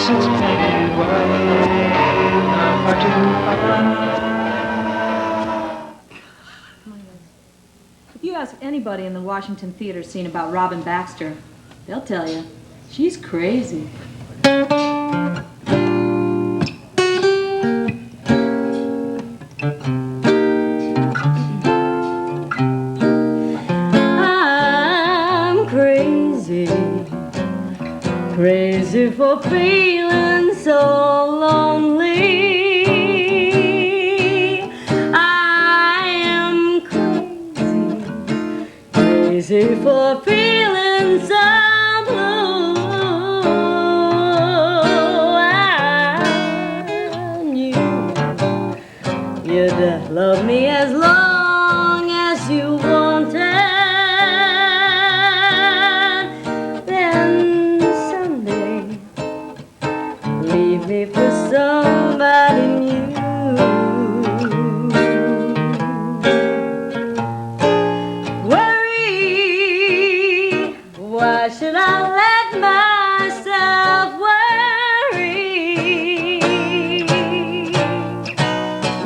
If you ask anybody in the Washington theater scene about Robin Baxter, they'll tell you, she's crazy. I'm crazy, crazy for feeling so lonely. Crazy for feeling so blue. I knew you'd love me as long as you wanted. Then someday leave me for somebody new. Why should I let myself worry?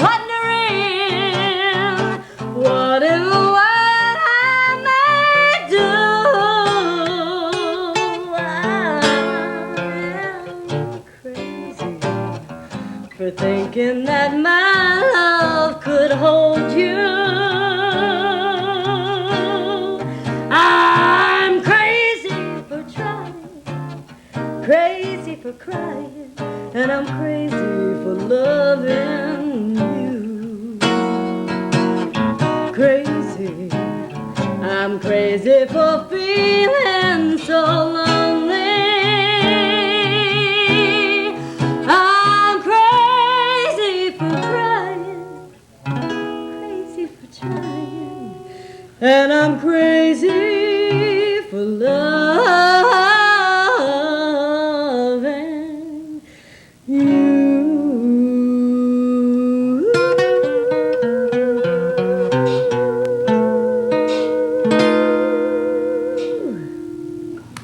Wondering what in the world I may do. I'm crazy for thinking that my love could hold you. Crazy for crying, and I'm crazy for loving you. Crazy, I'm crazy for feeling so lonely. I'm crazy for crying, crazy for trying, and I'm crazy for love.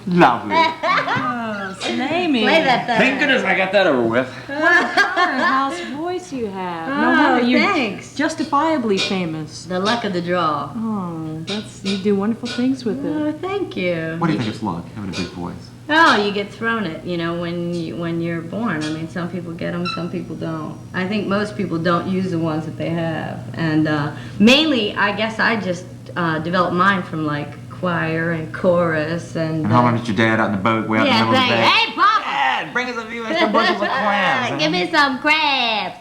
Lovely. Oh, Slamey. Play that thing. Thank goodness I got that over with. What a powerhouse voice you have. Oh, No wonder you're thanks. justifiably famous. The luck of the draw. Oh, you do wonderful things with Oh, it. thank you. What do you think it's luck, having a big voice? Oh, you get thrown it, when you're born. I mean, some people get them, some people don't. I think most people don't use the ones that they have. And mainly, I guess I just developed mine from like choir and chorus and... And how long did your dad out in the boat way out in the middle of the day? Hey, Papa! Dad, bring us a few extra bushels of crabs. Give me some crabs.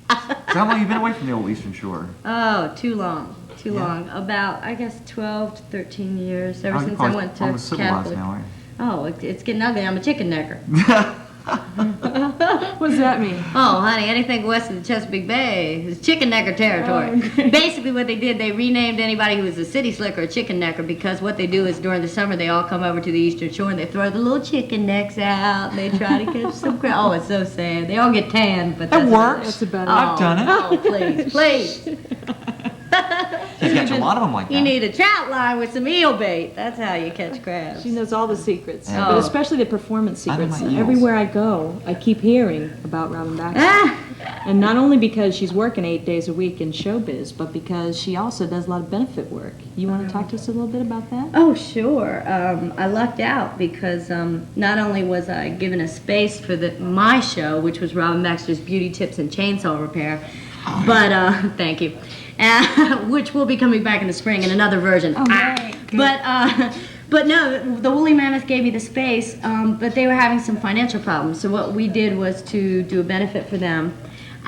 So how long have you been away from the old Eastern Shore? Oh, too long. Too Yeah. long. About, I guess, 12 to 13 years, ever Oh, you're since I probably went to almost civilized Catholic. now, aren't Oh, it's getting ugly. I'm a chicken necker. you? What does that mean? Oh, honey, anything west of the Chesapeake Bay is chicken necker territory. Oh, okay. Basically, what they did, they renamed anybody who was a city slicker a chicken necker because what they do is during the summer they all come over to the Eastern Shore and they throw the little chicken necks out and they try to catch some crab. Oh, it's so sad. They all get tanned, but That that's works. That's about it. I've done it. Oh, please, please. You catch a lot of them like that. You need a trout line with some eel bait. That's how you catch crabs. She knows all the secrets, Yeah. but especially the performance I know secrets. my eels. Everywhere I go, I keep hearing about Robin Baxter. And not only because she's working 8 days a week in showbiz, but because she also does a lot of benefit work. You want to talk to us a little bit about that? Oh, sure. I lucked out because not only was I given a space for my show, which was Robin Baxter's Beauty Tips and Chainsaw Repair, but thank you, which will be coming back in the spring in another version. Oh, right. But no, the Woolly Mammoth gave me the space, but they were having some financial problems. So what we did was to do a benefit for them.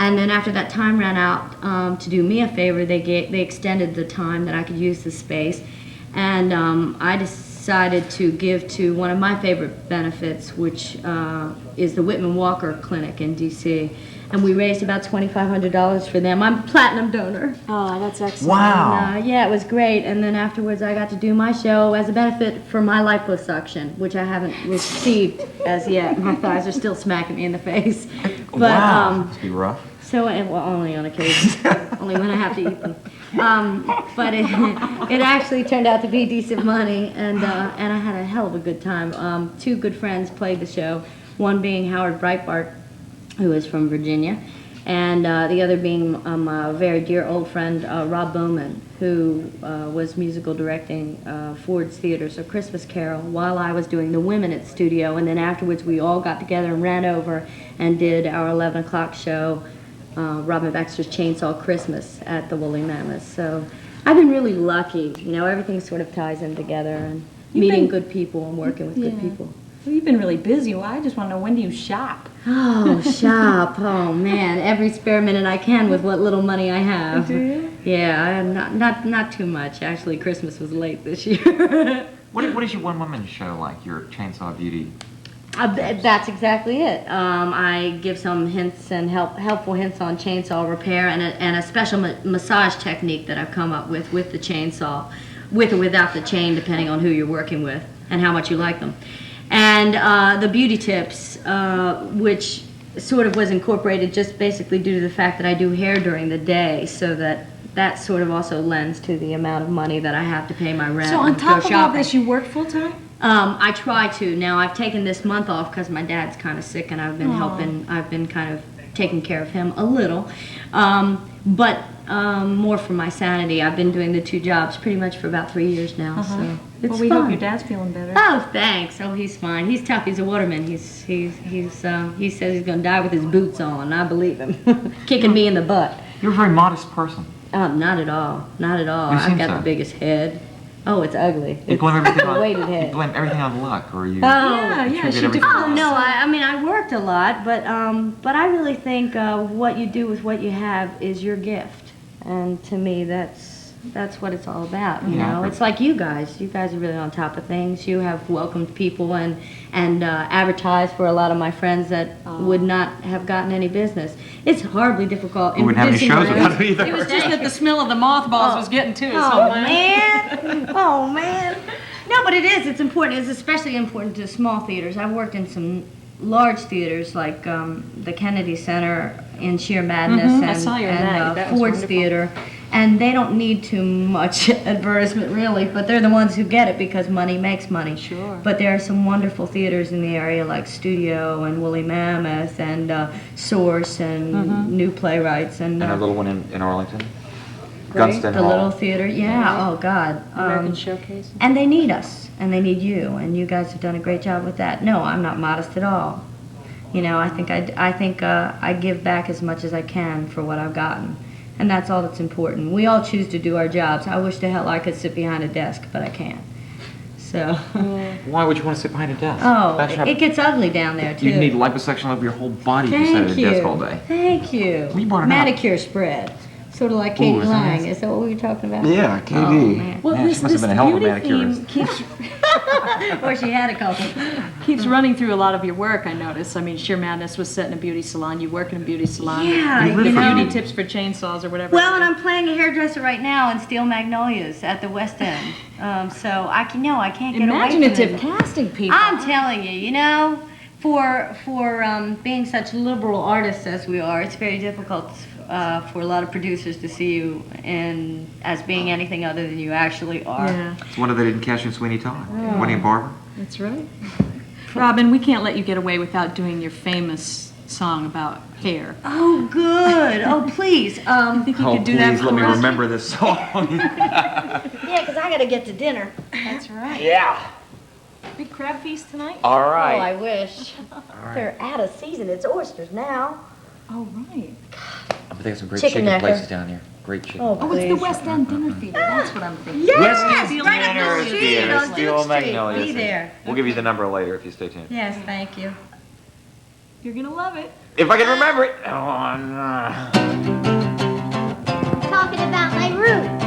And then after that time ran out, to do me a favor, they extended the time that I could use the space. And I decided to give to one of my favorite benefits, which is the Whitman Walker Clinic in D.C. And we raised about $2,500 for them. I'm a platinum donor. Oh, that's excellent. Wow. And, yeah, it was great. And then afterwards, I got to do my show as a benefit for my liposuction, which I haven't received as yet. My thighs are still smacking me in the face. But, Wow. Must be rough. So, well, only on occasion, only when I have to eat them. But it actually turned out to be decent money, and I had a hell of a good time. Two good friends played the show. one being Howard Breitbart, who is from Virginia, and the other being a very dear old friend, Rob Bowman, who was musical directing Ford's Theater's A Christmas Carol while I was doing the women at the studio, and then afterwards we all got together and ran over and did our 11 o'clock show, Robin Baxter's Chainsaw Christmas, at the Woolly Mammoth. So I've been really lucky. You know, everything sort of ties in together, and meeting good people and working with good people. Well, you've been really busy. Well, I just want to know, when do you shop? Oh, shop. Oh, man. Every spare minute I can with what little money I have. Do you? Yeah, not too much. Actually, Christmas was late this year. What is your one-woman show like, your Chainsaw Beauty? That's exactly it. I give some hints and helpful hints on chainsaw repair and a special massage technique that I've come up with the chainsaw, with or without the chain, depending on who you're working with and how much you like them. And the beauty tips, which sort of was incorporated just basically due to the fact that I do hair during the day, so that sort of also lends to the amount of money that I have to pay my rent. So on and top go of all shopping. this, you work full-time? I try to. Now I've taken this month off because my dad's kind of sick, and I've been I've been kind of taking care of him a little, but more for my sanity. I've been doing the two jobs pretty much for about 3 years now. So it's Well, we fun. hope your dad's feeling better. Oh, thanks. Oh, he's fine. He's tough. He's a waterman. He says he's gonna die with his boots on. I believe him. Kicking me in the butt. You're a very modest person. Not at all. Not at all. You I've seem got so. the biggest head. Oh, it's ugly. You blame everything on weighted head. You blame everything on luck, or you? Yeah, attribute she everything defers. to Oh no, I mean I worked a lot, but I really think what you do with what you have is your gift, and to me that's what it's all about. You Yeah, know, I it's like you guys. You guys are really on top of things. You have welcomed people and advertised for a lot of my friends that would not have gotten any business. It's horribly difficult. We wouldn't have any shows without it either. It was just that the smell of the mothballs was getting to us. Oh man! Oh man! No, but it is. It's important. It's especially important to small theaters. I've worked in some large theaters like the Kennedy Center in Sheer Madness I saw you in that. That was Ford's wonderful. Theater, and they don't need too much advertisement really, but they're the ones who get it because money makes money. Sure. But there are some wonderful theaters in the area like Studio and Woolly Mammoth and Source and New Playwrights and And a little one in Arlington. Right. Gunston the Hall. little theater. Yeah. Oh God. American Showcase. And they need us, and they need you, and you guys have done a great job with that. No, I'm not modest at all. You know, I think I give back as much as I can for what I've gotten, and that's all that's important. We all choose to do our jobs. I wish to hell I could sit behind a desk, but I can't. So, Why would you want to sit behind a desk? oh, That's not- it gets ugly down there too. You need liposuction of your whole body if you sit at a Thank you. desk all day. Thank you. Well, you brought it up. Manicure spread, sort of like Katie Ooh, is that Lang. nice? Is that what we were talking about? Yeah, KD. Oh, man. Well, Man, this she must have been a hell of a beauty theme manicurist. keeps Or she had a couple. keeps running through a lot of your work, I notice. I mean, Sheer Madness was set in a beauty salon. You work in a beauty salon. Yeah, you you know. beauty tips for chainsaws or whatever. Well, and I'm playing a hairdresser right now in Steel Magnolias at the West End. So I can't get away Imaginative from it. casting people. I'm telling you, you know, for being such liberal artists as we are, it's very difficult for a lot of producers to see you as being anything other than you actually are. Yeah, It's wonder they didn't catch you in Sweeney Todd. Winnie and Barbara. that's right. Robin, we can't let you get away without doing your famous song about hair. Oh, good. Oh, please. I think you could do that please let me for us. remember this song. Yeah, because I got to get to dinner. That's right. Yeah. Big crab feast tonight? All Oh, right. I wish. They're out of season. It's oysters now. Oh, right. But they have some great Chicken chicken necker. places down here. Great chicken. Oh, Oh, it's the please. West End Dinner Theater. That's what I'm thinking. Yes, Steel right up Magnolias the street Theater. on Duke Steel Street. Magnolias. Be there. We'll give you the number later if you stay tuned. Yes, thank you. You're going to love it. If I can remember it. Oh, no. Talking about my roots.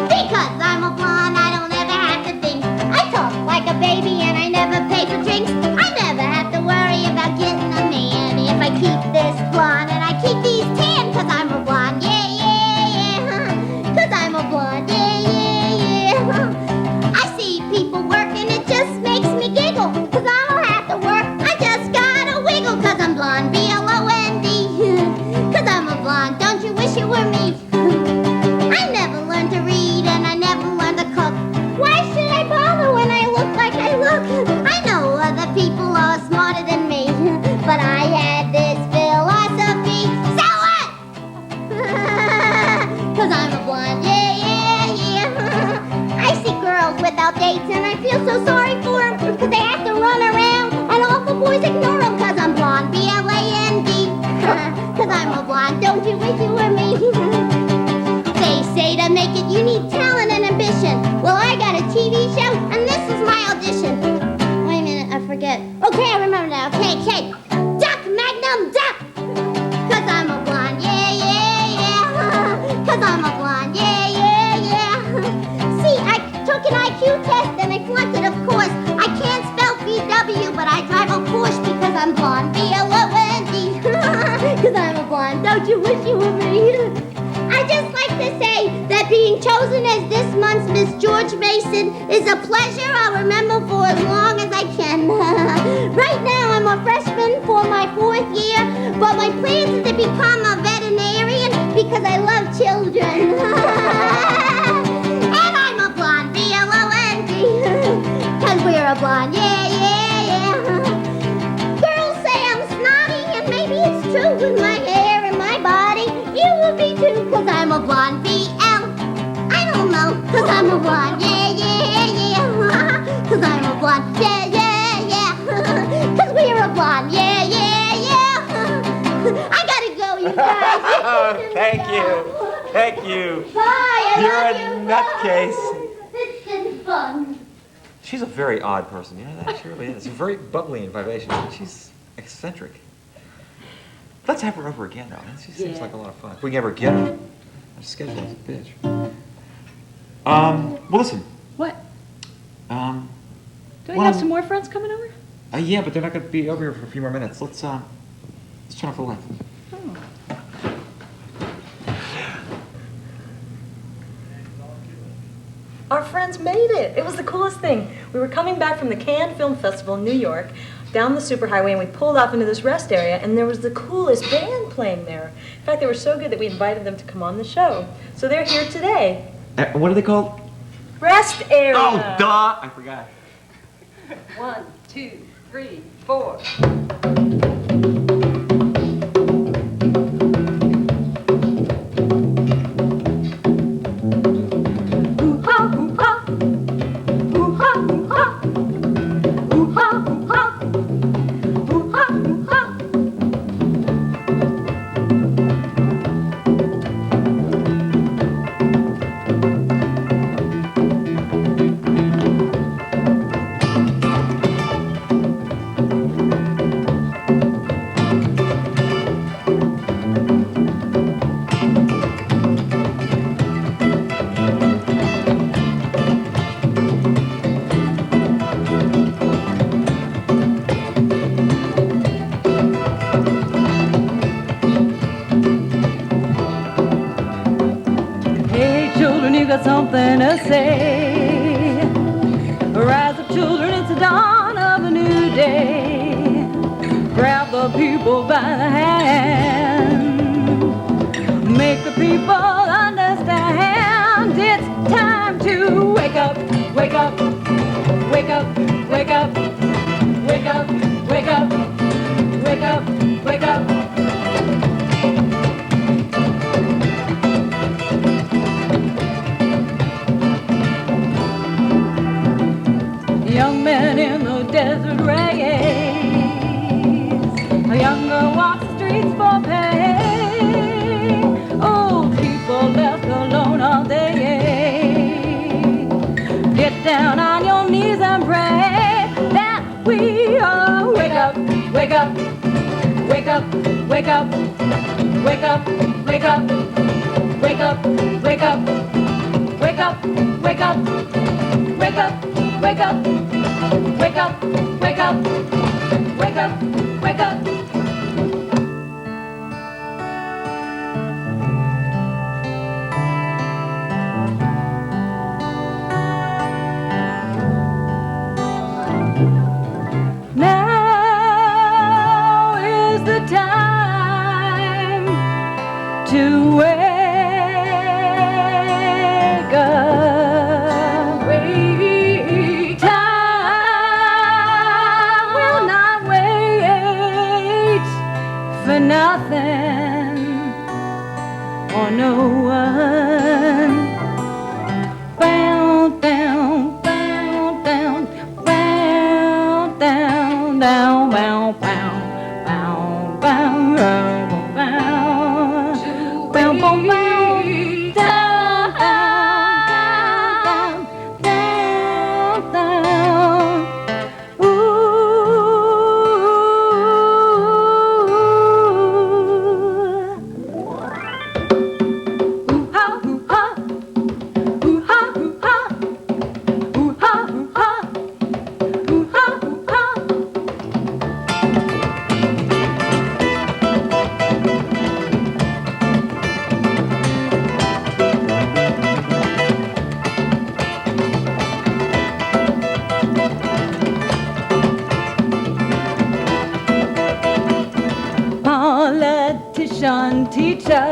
Because I'm a blonde, I don't ever have to think. I talk like a baby and I never pay for drinks. I never have to worry about getting a man if I keep this blonde and I keep these tan. Cause I'm a blonde, yeah, yeah, yeah. Cause I'm a blonde, yeah, yeah, yeah. I see people working, it just makes me giggle. Cause I don't have to work, I just gotta wiggle. Cause I'm blonde, B-L-O-N-D. Cause I'm a blonde, don't you wish you were me? I never learned to read and I never learned to cook. Why should I bother when I look like I look? cake. Duck, Magnum, duck. 'Cause I'm a blonde, yeah, yeah, yeah. 'Cause I'm a blonde, yeah, yeah, yeah. See, I took an IQ test and I flunked it, of course. I can't spell VW, but I drive a Porsche because I'm blonde, B-L-O-N-D. 'Cause I'm a blonde, don't you wish you were me? I just like to say that being chosen as this month's Miss George Mason is a pleasure I'll remember for as long as I can. Right now I'm a freshman for my 4th year, but my plans is to become a veterinarian because I love children. And I'm a blonde, B-L-O-N-D, 'cause we're a blonde, yeah, yeah, yeah. Girls say I'm snotty, and maybe it's true with my hair and my body. You will be too, 'cause I'm a blonde, B-L. I don't know, 'cause I'm a blonde, yeah, yeah, yeah. 'Cause I'm a blonde, yeah, yeah, yeah. 'Cause we're a blonde, yeah, yeah, yeah. I gotta go, you guys. Thank you. Thank you. Bye, I You're love a you. nutcase. It's been fun. She's a very odd person, you know that? She really is. She's very bubbly and vivacious. She's eccentric. Let's have her over again, though. She seems like a lot of fun. If we can ever get her. Our schedule is a bitch. Well, listen. What? Um, Do we have some more friends coming over? Yeah, but they're not going to be over here for a few more minutes. Let's turn off the lights. Oh. Our friends made it. It was the coolest thing. We were coming back from the Cannes Film Festival in New York, down the superhighway, and we pulled off into this rest area, and there was the coolest band playing there. In fact, they were so good that we invited them to come on the show. So they're here today. What are they called? Rest area. Oh, duh! I forgot. 1, 2, 3, 4. Got something to say. Rise up, children, it's the dawn of a new day. Grab the people by the hand. Make the people understand. It's time to wake up, wake up, wake up, wake up, wake up, wake up, wake up, wake up. Young men in the desert race. A young girl walks the streets for pay. Old people left alone all day. Get down on your knees and pray that we all wake up, wake up, wake up, wake up, wake up, wake up, wake up, wake up, wake up, wake up, wake up. Wake up, wake up, wake up, wake up, wake up. Now is the time to wake up. Nothing or no one. Bound down, bound down, bound down, down, bound, bound, bound, bound, bound, bound, bound, bound, down, down, down, down. Ooh. one teacher,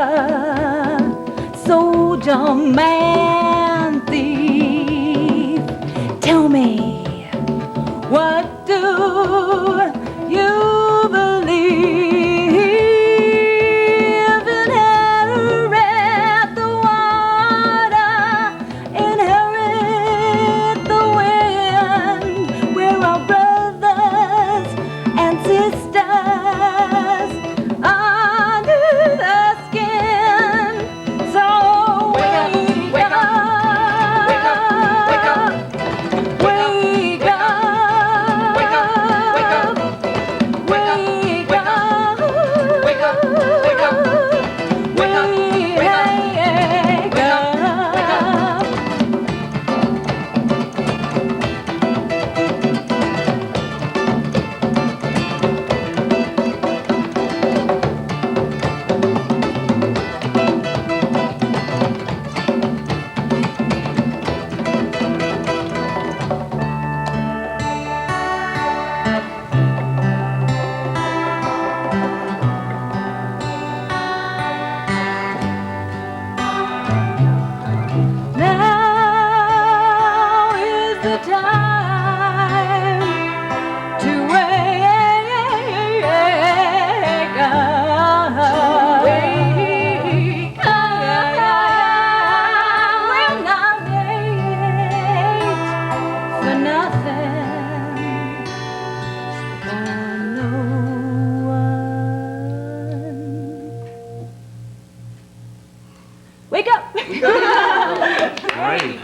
soldier, man, thief. Tell me, what do you believe? Inherit the water, inherit the wind. We're our brothers and sisters under the skin. So wake up, wake up, wake up, wake up, wake up, wake up, wake up, wake up, wake up, wake up, wake up, wake up, wake up. Now is the time to wake up. Wake up. We'll not wait for nothing or no one. Wake up! Great,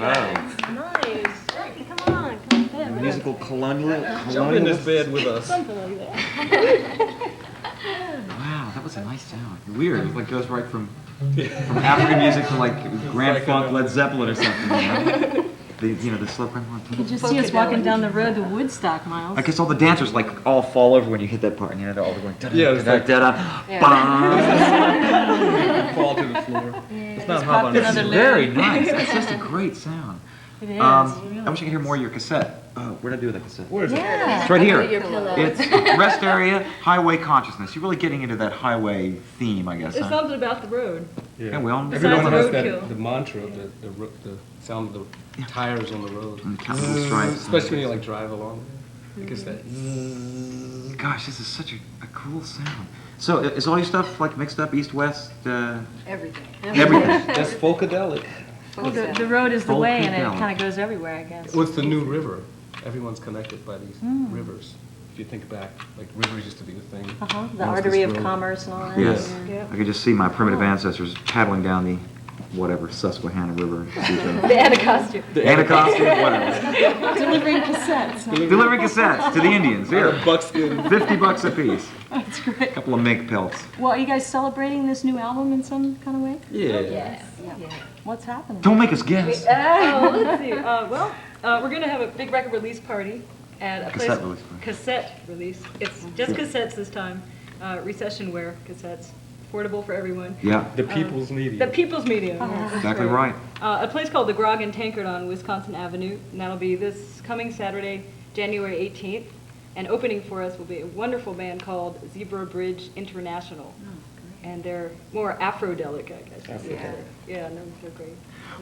wow. Nice. Come on. Musical colonialism. Jump in this bed with us. Something like that. Wow, that was a nice sound. Weird. It like goes right from African music to like Grand Funk, Led Zeppelin or something. The slow Grand Funk. You just see us walking down the road to Woodstock, Miles. I guess all the dancers like all fall over when you hit that part. They're all going da Yeah, da it's da like- da da. Fall to the floor. It's not pop hop on another this. layer. Very nice. That's just a great sound. It is. I wish I could hear more of your cassette. Where did I do with that cassette? Where is it? It's right here. It's rest area, highway consciousness. You're really getting into that highway theme, I guess. It's Huh? something about the road. Yeah, well, Everyone has roadkill. that, the mantra of the sound of the tires on the road. And the capital stripes. Especially when you like drive along. Because that. Gosh, this is such a cool sound. So, is all your stuff like mixed up, east, west? Everything. Everything. That's Folkadelic. Well, the road is the way, and it Folk kind of goes everywhere, I guess. What's the new river? Everyone's connected by these rivers. If you think back, like rivers used to be the thing. The Now it's artery this of road. commerce and all that. Yes. Yeah. I could just see my primitive ancestors paddling down the, whatever, Susquehanna River. The Anacostia. Anacostia, whatever. Delivering cassettes. Delivering cassettes to the Indians. Here, Buckskin. $50 a piece. That's great. Couple of mink pelts. Well, are you guys celebrating this new album in some kind of way? Yeah. What's happening? Don't make us guess. Oh, let's see. We're going to have a big record release party at a Cassette place. release party. Cassette release. It's just cassettes this time. Recession-wear cassettes. Affordable for everyone. Yeah, The people's media. The People's Media. That's exactly right. A place called the Grog and Tankard on Wisconsin Avenue, and that'll be this coming Saturday, January 18th. And opening for us will be a wonderful band called Zebra Bridge International. And they're more Afrodelic, I guess. Afrodelic. Yeah, no, they're great.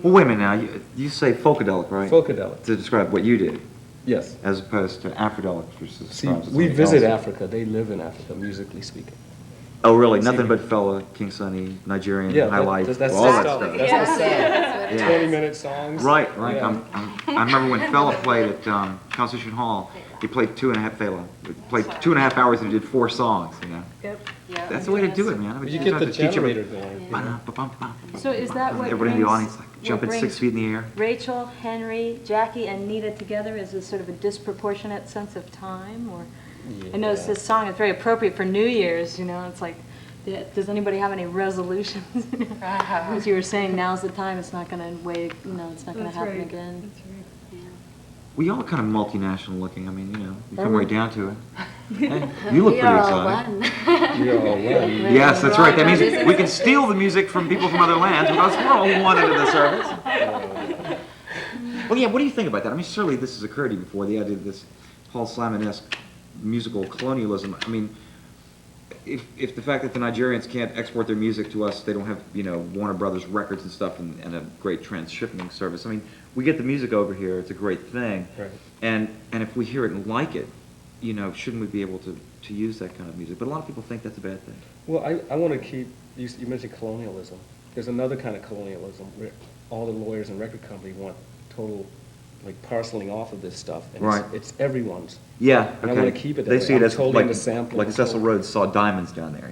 Well, wait a minute now. You say Folkadelic, right? Folkadelic. To describe what you did, Yes. as opposed to Afrodelic, which is See, we visit Africa. They live in Africa, musically speaking. Oh, really? Nothing but fella, King Sunny, Nigerian, High Life, that's all the that stuff. stuff. That's the sound. Yeah. 20-minute songs. Right. Yeah. I remember when Fella played at Constitution Hall. He played Fela. He played 2.5 hours and he did 4 songs. You know. Yep. That's the way to do it, man. I mean, You just get have the to teach 'em- generator going. Ba-dum-ba-bum-bum. So is that what Everybody in the brings- audience like jumping what 6 brings feet in the air. Rachel, Henry, Jackie, and Neeta together is a sort of a disproportionate sense of time? Or I know this song is very appropriate for New Year's, you know, it's like, does anybody have any resolutions? As you were saying, now's the time, it's not gonna wait, you know, it's not gonna happen again. Well, y'all are kind of multinational looking. I mean, you know, you come right down to it. Hey, you look pretty excited. You're all right. Yes, that's right. That means we can steal the music from people from other lands because we're all one into the service. Well, yeah, what do you think about that? I mean, certainly this has occurred to you before, the idea of this Paul Simon-esque musical colonialism. I mean, if the fact that the Nigerians can't export their music to us, they don't have, Warner Brothers records and stuff and a great transshipping service. I mean, we get the music over here, it's a great thing. Right. And if we hear it and like it, shouldn't we be able to use that kind of music? But a lot of people think that's a bad thing. Well, I want to keep, you mentioned colonialism. There's another kind of colonialism where all the lawyers and record companies want total, like, parceling off of this stuff. And Right. It's everyone's. Yeah, And okay. I want to keep it that They way. see it I'm as totally like, into sampling like and Cecil totally- Rhodes saw diamonds down there,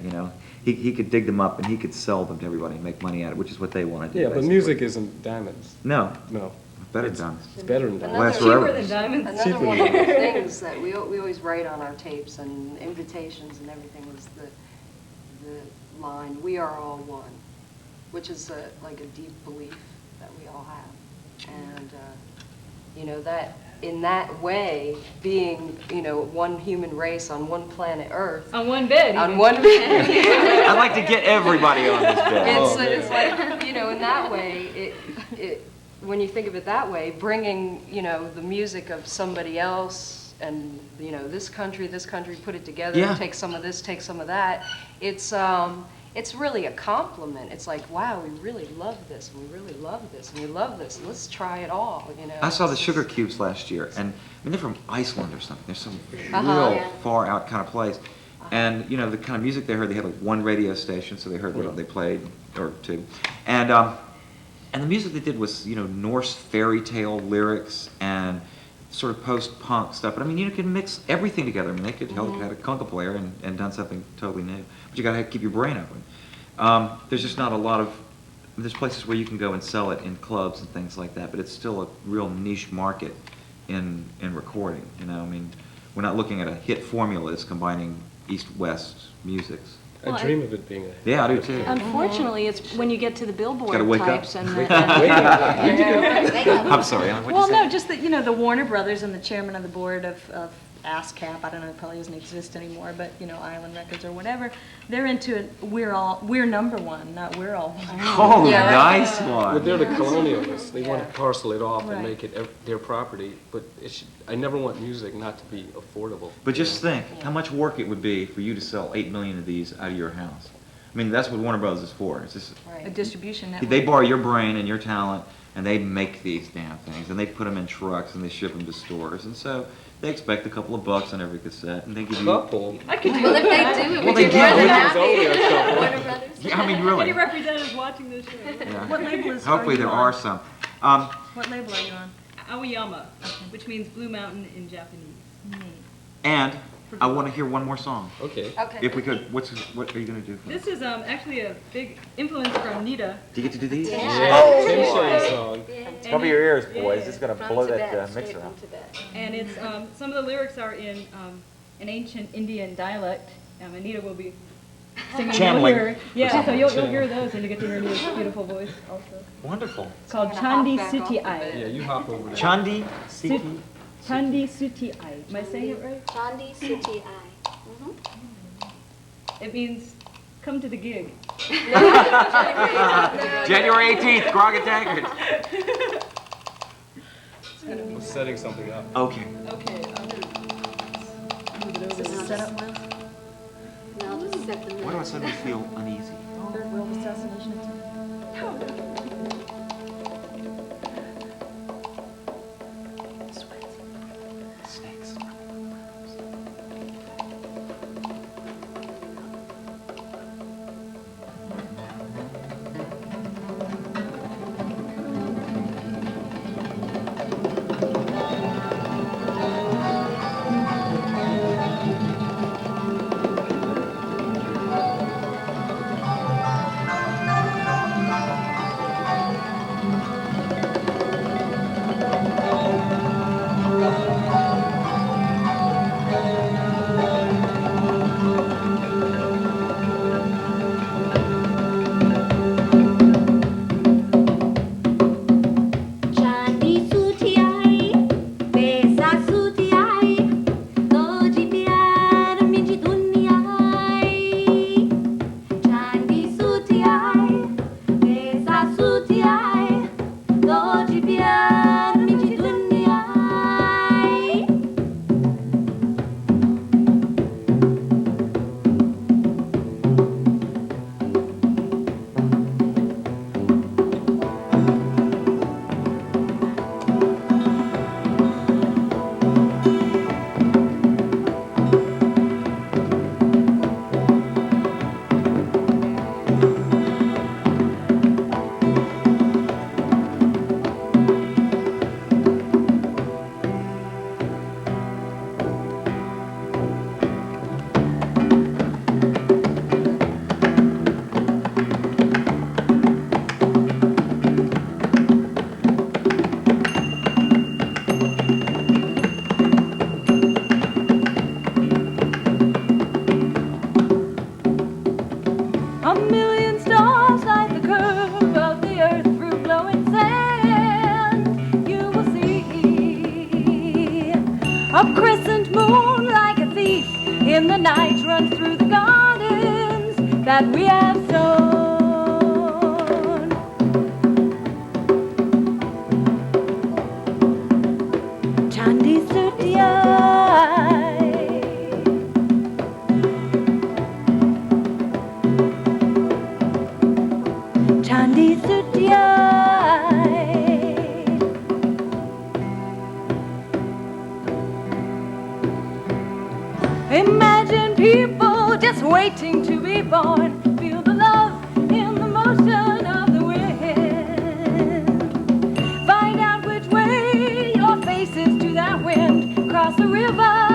He could dig them up and he could sell them to everybody and make money at it, which is what they want to do. Yeah, but basically. music isn't diamonds. No, No. better diamonds. It's better than diamonds. Last Cheaper forever. than diamonds. Another Cheaper one than of the diamonds. things that we always write on our tapes and invitations and everything was the line, "We are all one," which is like a deep belief that we all have. And, that in that way, being, one human race on one planet Earth, On one bed. on even. one I'd like to get everybody on this bed. it's like, in that way, when you think of it that way, bringing, the music of somebody else and, this country, put it together, Yeah. take some of this, take some of that, it's really a compliment. It's like, wow, we really love this, and we really love this, and we love this, and let's try it all, I saw the Sugar Cubes last year, and they're from Iceland or something. They're some Uh-huh. real far out kind of place. And the kind of music they heard, they had like one radio station, so they heard what they played, or two. And the music they did was, Norse fairy tale lyrics and sort of post-punk stuff. But I mean, you can mix everything together. I mean, they could have had a conga player and done something totally new. But you got to keep your brain open. There's just not a lot of. There's places where you can go and sell it in clubs and things like that, but it's still a real niche market in recording. I mean, we're not looking at a hit formula. It's combining East-West musics. Well, I dream of it being a... Yeah, I do too. Unfortunately, it's when you get to the Gotta Billboard wake up. types and Wake up. I'm sorry, Alan, what'd you well, say? no, just that, the Warner Brothers and the chairman of the board of ASCAP, I don't know, it probably doesn't exist anymore, but, Island Records or whatever, they're into it, we're number one, not we're all one. Oh, Yeah. nice Well, one. they're the colonialists. They want Yeah. to parcel it off Right. and make it their property, but I never want music not to be affordable. But just think how much work it would be for you to sell 8 million of these out of your house. I mean, that's what Warner Brothers is for. It's just, A distribution network. they borrow your brain and your talent, and they make these damn things, and they put them in trucks, and they ship them to stores, and so they expect a couple of bucks on every cassette, and they give you. Couple. I could do Well, if that. they do, it Well, would they be do. more than It's only a happy. couple. Warner Brothers. Yeah, I mean, Any really. representatives watching this show? Yeah. What label is Hopefully there you are on? some. What label are you on? Aoyama, which means Blue Mountain in Japanese. And I want to hear one more song. Okay. Okay. If we could, what are you going to do? This is actually a big influence from Neeta. Do you get to do these? Yeah. Tim Shea song. Cover your ears, boys. Yeah. It's going to From blow Tibet, that straight mixer from out. Tibet. And it's some of the lyrics are in an ancient Indian dialect. Anita will be singing. Channeling. You'll hear, yeah, so you'll hear those and you get to hear Anita's beautiful voice also. Wonderful. It's called I'm gonna hop Chandi back off Suti the Ai. bed. Yeah, you hop over there. Chandi, Siki. Chandi Suti Ai. Am I saying it right? Chandi Suti Ai. It means come to the gig. January 18th, Grog and Taggart. I'm setting something up. Okay. Okay, I'm gonna move it over. Is this set up well? Now just set them Why do I suddenly feel uneasy? Third world assassination attempt? Snakes. in the night runs through the gardens that we have sown. Chandi Sutiai, Chandi Sutiai. Imagine people just waiting to be born. Feel the love in the motion of the wind. Find out which way your face is to that wind. Cross the river